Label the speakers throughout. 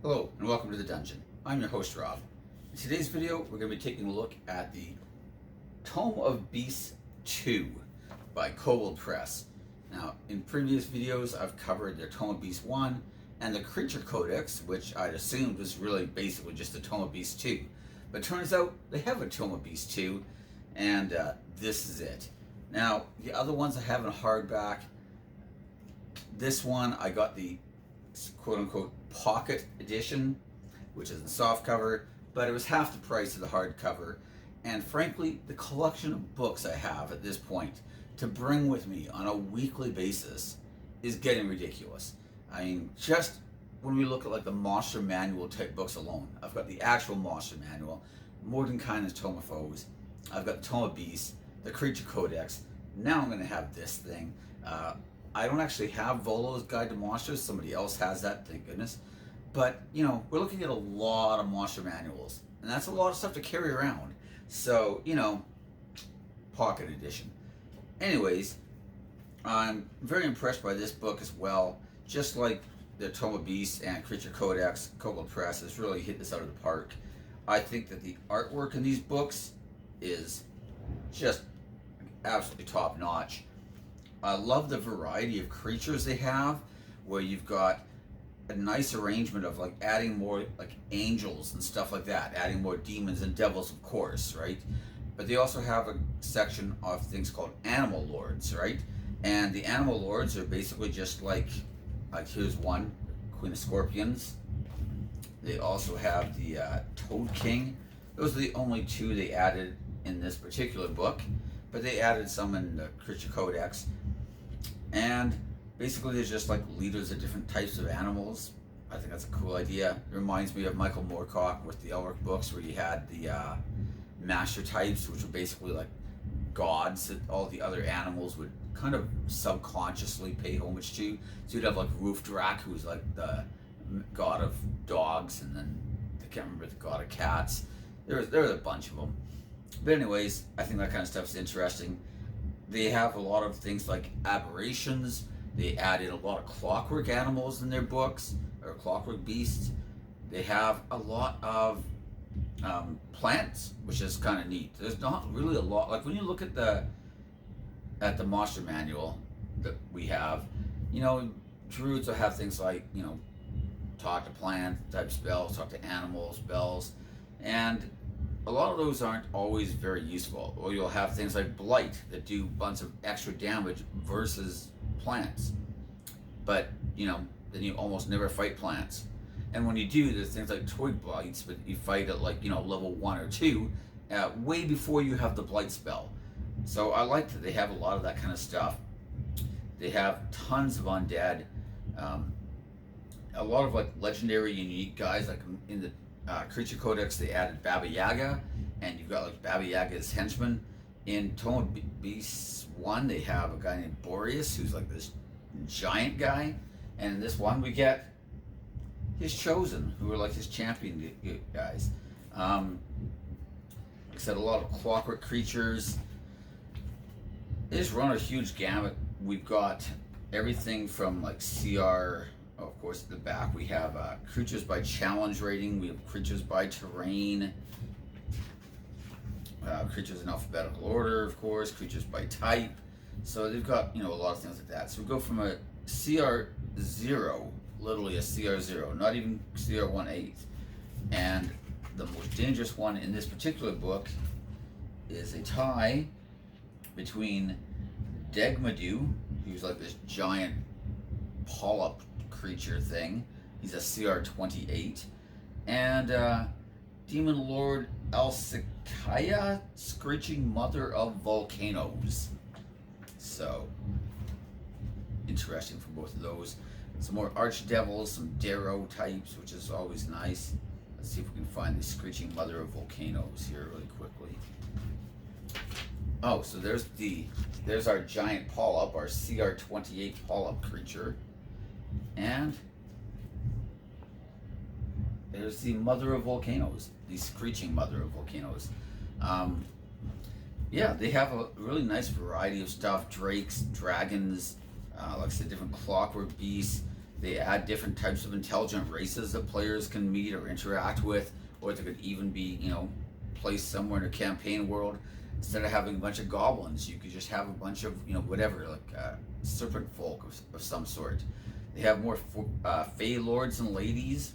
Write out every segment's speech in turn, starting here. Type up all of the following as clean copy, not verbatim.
Speaker 1: Hello and welcome to the dungeon. I'm your host Rob. In today's video we're going to be taking a look at the Tome of Beasts II by Kobald Press. Now in previous videos I've covered the Tome of Beasts I and the Creature Codex, which I'd assumed was really basically just the Tome of Beasts II. But it turns out they have a Tome of Beasts II, and this is it. Now the other ones I have in hardback. This one I got the quote-unquote pocket edition, which is the soft cover, but it was half the price of the hardcover. And frankly, the collection of books I have at this point to bring with me on a weekly basis is getting ridiculous. I mean, just when we look at like the monster manual type books alone, I've got the actual monster manual, Mordenkainen's Tome of Foes, I've got the Tome of Beasts, the Creature Codex. Now I'm going to have this thing. I don't actually have Volo's Guide to Monsters. Somebody else has that, thank goodness. But, you know, we're looking at a lot of monster manuals. And that's a lot of stuff to carry around. So, you know, pocket edition. Anyways, I'm very impressed by this book as well. Just like the Tome of Beasts and Creature Codex, Kobald Press has really hit this out of the park. I think that the artwork in these books is just absolutely top notch. I love the variety of creatures they have, where you've got a nice arrangement of like adding more like angels and stuff like that, adding more demons and devils, of course, right? But they also have a section of things called animal lords, right? And the animal lords are basically just like here's one, Queen of Scorpions. They also have the Toad King. Those are the only two they added in this particular book, but they added some in the Creature Codex. And basically there's just like leaders of different types of animals. I think that's a cool idea. It reminds me of Michael Moorcock with the Elric books, where you had the master types, which were basically like gods that all the other animals would kind of subconsciously pay homage to. So you'd have like Roofdrak, who's like the god of dogs, and then I can't remember the god of cats. There was a bunch of them. But anyways, I think that kind of stuff is interesting. They have a lot of things like aberrations. They added a lot of clockwork animals in their books, or clockwork beasts. They have a lot of plants, which is kind of neat. There's not really a lot. Like when you look at the monster manual that we have, you know, druids will have things like, you know, talk to plant type spells, talk to animal spells, and a lot of those aren't always very useful. Or you'll have things like blight that do a bunch of extra damage versus plants. But, you know, then you almost never fight plants. And when you do, there's things like twig blights, but you fight at like, you know, level 1 or 2, way before you have the blight spell. So I like that they have a lot of that kind of stuff. They have tons of undead, a lot of like legendary unique guys, like in the Creature Codex they added Baba Yaga, and you've got like Baba Yaga's henchmen. In Tome of Beasts 1 they have a guy named Boreas, who's like this giant guy, and in this one we get his chosen, who are like his champion guys. Like I said, a lot of clockwork creatures. They just run a huge gamut. We've got everything from like CR. Of course, at the back we have creatures by challenge rating. We have creatures by terrain, creatures in alphabetical order, of course, creatures by type. So they've got, you know, a lot of things like that. So we go from a CR0, literally a CR0, not even CR18. And the most dangerous one in this particular book is a tie between Degmadu, who's like this giant polyp creature thing. He's a CR28. And Demon Lord Alsikaya, Screeching Mother of Volcanoes. So, interesting for both of those. Some more Archdevils, some Darrow types, which is always nice. Let's see if we can find the Screeching Mother of Volcanoes here really quickly. Oh, so there's our giant polyp, our CR28 polyp creature. And there's the Mother of Volcanoes, the Screeching Mother of Volcanoes. Yeah, they have a really nice variety of stuff. Drakes, dragons, like I said, different clockwork beasts. They add different types of intelligent races that players can meet or interact with, or they could even be, placed somewhere in a campaign world. Instead of having a bunch of goblins, you could just have a bunch of, whatever, like serpent folk of some sort. They have more Fey lords and ladies,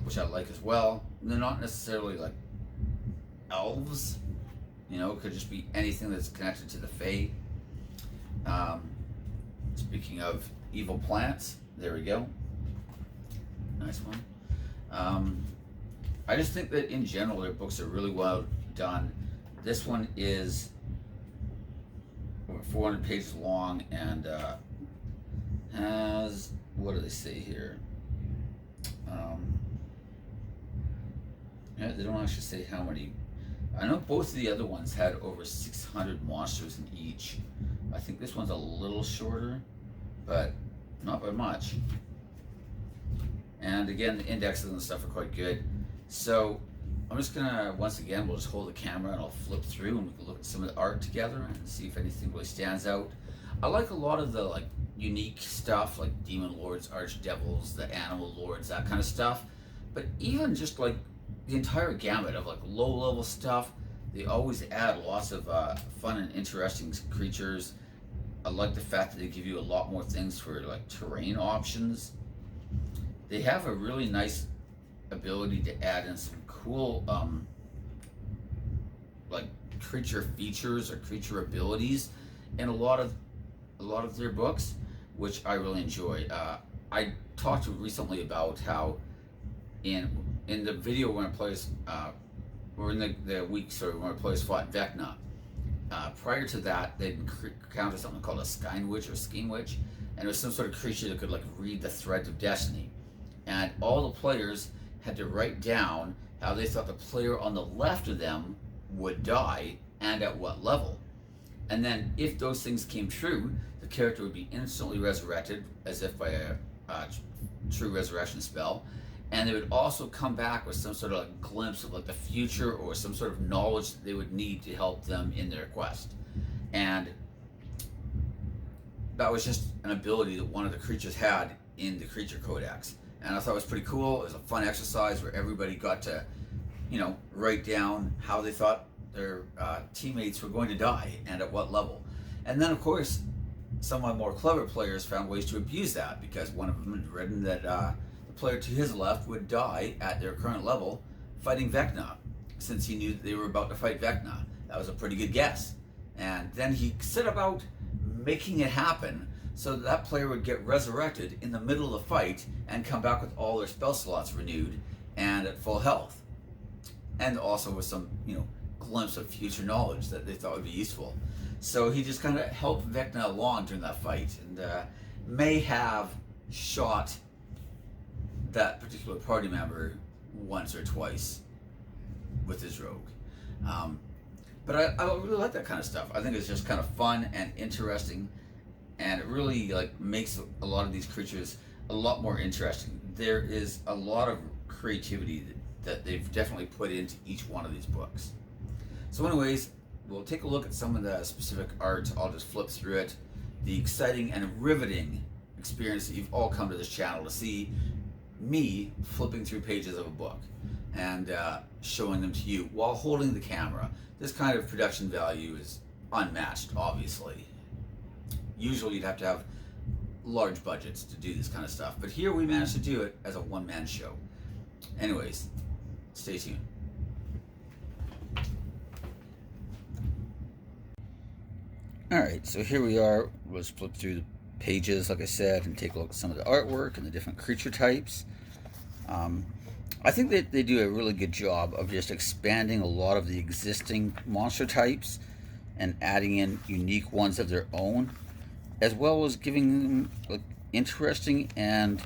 Speaker 1: which I like as well. They're not necessarily like elves, it could just be anything that's connected to the Fey. Speaking of evil plants, there we go. Nice one. I just think that in general their books are really well done. This one is over 400 pages long and has, what do they say here? Yeah, they don't actually say how many. I know both of the other ones had over 600 monsters in each. I think this one's a little shorter, but not by much. And again, the indexes and stuff are quite good. So I'm just gonna, once again, we'll just hold the camera and I'll flip through and we can look at some of the art together and see if anything really stands out. I like a lot of the like unique stuff, like demon lords, archdevils, the animal lords, that kind of stuff. But even just like the entire gamut of like low level stuff, they always add lots of fun and interesting creatures. I like the fact that they give you a lot more things for like terrain options. They have a really nice ability to add in some cool like creature features or creature abilities in a lot of their books, which I really enjoy. I talked recently about how in the video when players or in the weeks or when players fought Vecna, prior to that they'd encountered something called a Skein Witch or Skein Witch, and it was some sort of creature that could like read the threads of destiny, and all the players had to write down how they thought the player on the left of them would die and at what level. And then if those things came true, the character would be instantly resurrected as if by a true resurrection spell. And they would also come back with some sort of like glimpse of like the future or some sort of knowledge that they would need to help them in their quest. And that was just an ability that one of the creatures had in the creature codex. And I thought it was pretty cool. It was a fun exercise where everybody got to, write down how they thought their teammates were going to die and at what level. And then, of course, some of my more clever players found ways to abuse that, because one of them had written that the player to his left would die at their current level fighting Vecna, since he knew that they were about to fight Vecna. That was a pretty good guess. And then he set about making it happen so that player would get resurrected in the middle of the fight and come back with all their spell slots renewed and at full health. And also with some, glimpse of future knowledge that they thought would be useful. So he just kind of helped Vecna along during that fight, and may have shot that particular party member once or twice with his rogue. But I really like that kind of stuff. I think it's just kind of fun and interesting, and it really like makes a lot of these creatures a lot more interesting. There is a lot of creativity that they've definitely put into each one of these books. So anyways, we'll take a look at some of the specific art. I'll just flip through it. The exciting and riveting experience that you've all come to this channel to see me flipping through pages of a book and showing them to you while holding the camera. This kind of production value is unmatched, obviously. Usually you'd have to have large budgets to do this kind of stuff, but here we managed to do it as a one-man show. Anyways, stay tuned. Alright, so here we are. Let's flip through the pages, like I said, and take a look at some of the artwork and the different creature types. I think that they do a really good job of just expanding a lot of the existing monster types and adding in unique ones of their own, as well as giving them like interesting and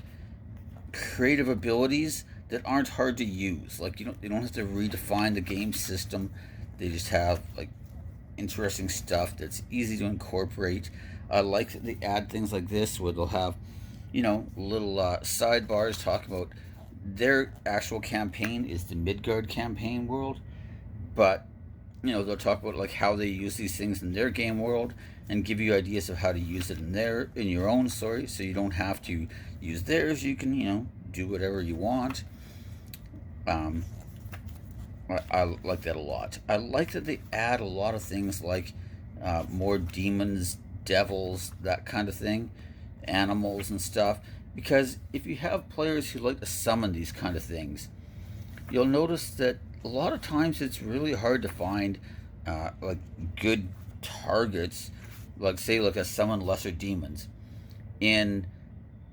Speaker 1: creative abilities that aren't hard to use. Like, they don't have to redefine the game system. They just have like interesting stuff that's easy to incorporate. I like that they add things like this where they'll have, little sidebars talking about their actual campaign is the Midgard campaign world, but they'll talk about like how they use these things in their game world and give you ideas of how to use it in your own story, so you don't have to use theirs, you can, you know, do whatever you want. I like that a lot. I like that they add a lot of things like more demons, devils, that kind of thing, animals and stuff. Because if you have players who like to summon these kind of things, you'll notice that a lot of times it's really hard to find like good targets, like say like a summon lesser demons. In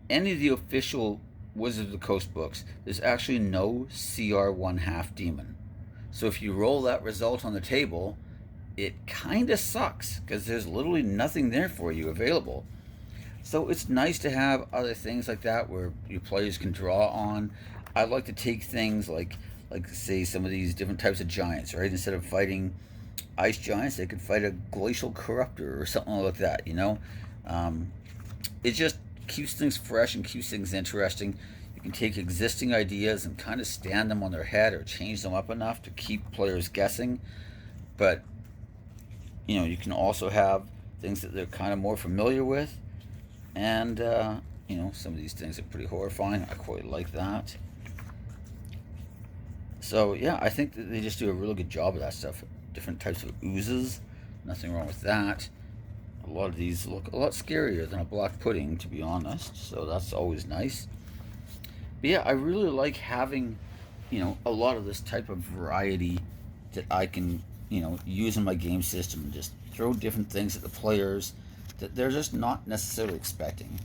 Speaker 1: any of the official Wizards of the Coast books, there's actually no CR1 half demon. So if you roll that result on the table, it kind of sucks because there's literally nothing there for you available. So it's nice to have other things like that where your players can draw on. I like to take things like say some of these different types of giants, right? Instead of fighting ice giants, they could fight a glacial corruptor or something like that, you know? It just keeps things fresh and keeps things interesting. You can take existing ideas and kind of stand them on their head or change them up enough to keep players guessing. But, you know, you can also have things that they're kind of more familiar with. And, you know, some of these things are pretty horrifying. I quite like that. So, yeah, I think that they just do a really good job of that stuff. Different types of oozes. Nothing wrong with that. A lot of these look a lot scarier than a black pudding, to be honest. So that's always nice. But yeah, I really like having, you know, a lot of this type of variety that I can, you know, use in my game system and just throw different things at the players that they're just not necessarily expecting.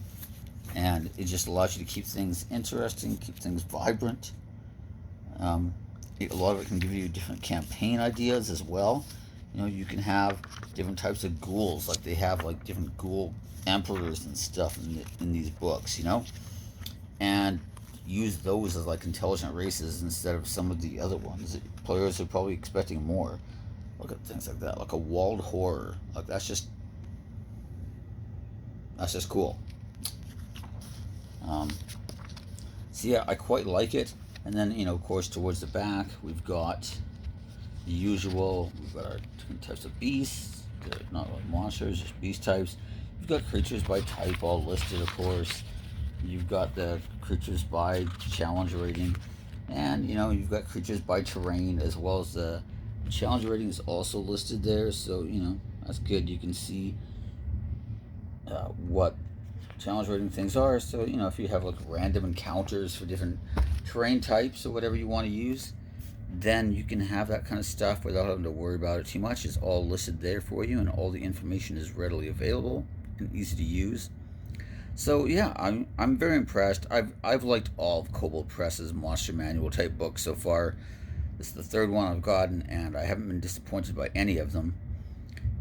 Speaker 1: And it just allows you to keep things interesting, keep things vibrant. A lot of it can give you different campaign ideas as well. You know, you can have different types of ghouls, like they have like different ghoul emperors and stuff in these books, you know, and use those as like intelligent races instead of some of the other ones. Players are probably expecting more. Look at things like that, like a walled horror. Like that's just cool. So yeah, I quite like it. And then, you know, of course, towards the back, we've got the usual. We've got our different types of beasts. They're not like monsters, just beast types. You've got creatures by type all listed, of course. You've got the creatures by challenge rating. And, you know, you've got creatures by terrain, as well as the challenge rating is also listed there. So, you know, that's good. You can see what challenge rating things are. So, you know, if you have like random encounters for different terrain types or whatever you want to use, then you can have that kind of stuff without having to worry about it too much. It's all listed there for you, and all the information is readily available and easy to use. So yeah, I'm very impressed. I've liked all of Kobald Press's monster manual type books so far. This is the third one I've gotten, and I haven't been disappointed by any of them.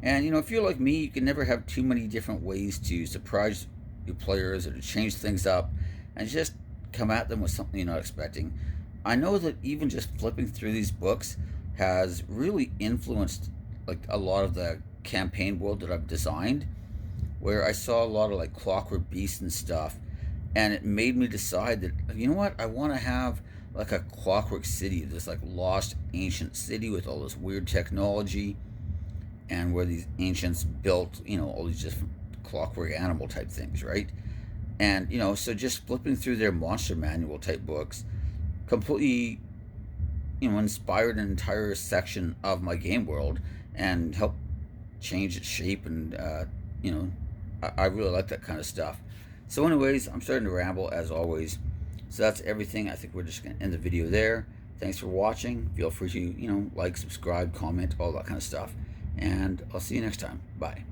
Speaker 1: And you know, if you're like me, you can never have too many different ways to surprise your players or to change things up and just come at them with something you're not expecting. I know that even just flipping through these books has really influenced like a lot of the campaign world that I've designed, where I saw a lot of like clockwork beasts and stuff, and it made me decide that, you know what, I want to have like a clockwork city, this like lost ancient city with all this weird technology, and where these ancients built, you know, all these different clockwork animal type things, right? And, you know, so just flipping through their monster manual type books completely, you know, inspired an entire section of my game world and helped change its shape. And, you know, I really like that kind of stuff. So anyways, I'm starting to ramble as always. So that's everything. I think we're just going to end the video there. Thanks for watching. Feel free to, you know, like, subscribe, comment, all that kind of stuff. And I'll see you next time. Bye.